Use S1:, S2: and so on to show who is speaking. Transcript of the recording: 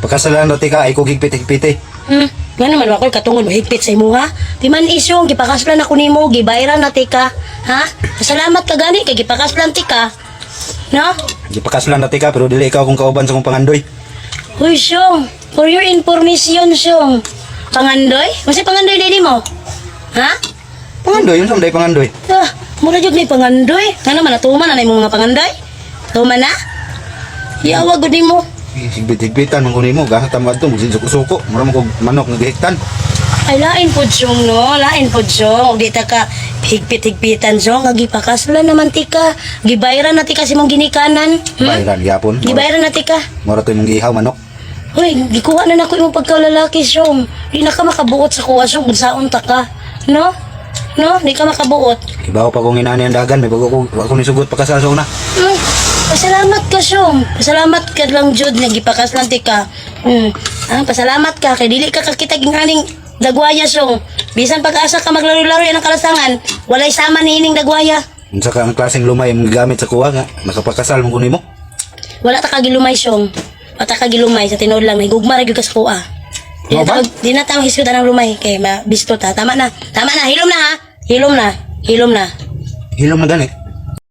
S1: Pagkasalan dati ka, ay ko higpit-higpit eh.
S2: Nga naman ako katungod mahigpit sa imo ha. Di man isyong gipakaslan ako nimo, gibayran na ti ka. Ha? Salamat ka gani kay gipakaslan ti ka. No?
S1: Gipakasalan dati ka, pero dili ikaw akong kauban sa kong pangandoy.
S2: Uy, Syong, for your information, Syong. Pangandoy? Masay pangandoy din mo? Ha?
S1: Pangandoy, yun samday pangandoy.
S2: Ah, mura jud ni pangandoy. Nga naman natuman na imong mga pangandoy. Tuman na? Yawa gud nimo.
S1: Higpit-higpitan mong kunin mo, gahit tamad to, magsinsuko-suko. Mura mo kong manok na gihiktan.
S2: Ay, lain po, Syong, no? Lain po, Syong. Huwag di ta ka higpit-higpitan, Syong. Gipakaslan naman ti ka. Gibayran na ti ka si mong ginikanan.
S1: Bayaran, yapon.
S2: Gibayran na ti ka.
S1: Mura to yung gihaw manok.
S2: Hoy, gikuha na nako imong pagkalalaki, Syong. Di na ka makabuot sa kuha, Syong. Kung saon ta ka. No? No? Di ka makabuot.
S1: Ibaw pa kong inani ang dagan, may bago ko nisugot pagkasaso na.
S2: Pasalamat ka, Syong. Pasalamat ka lang, Jud. Nagipakaslan ti ka. Pasalamat ka. Kay dili ka kakita aning dagwaya, Syong. Bisan pag-asa ka maglaro-laro yan ang kalasangan, walay sama ni ining dagwaya.
S1: Unsa ka ang klaseng lumay ang gamit sa kuha nga, nakapakasal mong kunin mo.
S2: Wala ta kagilumay, Syong. Wala ta kagilumay sa tinuod lang. May gugma ra gyud ka sa kuha. Di na tawag hisgutan ng lumay. Kay mabisto ta. Tama na. Tama na. Hilom na ha. Hilom na. Hilom na.
S1: Hilom na gani.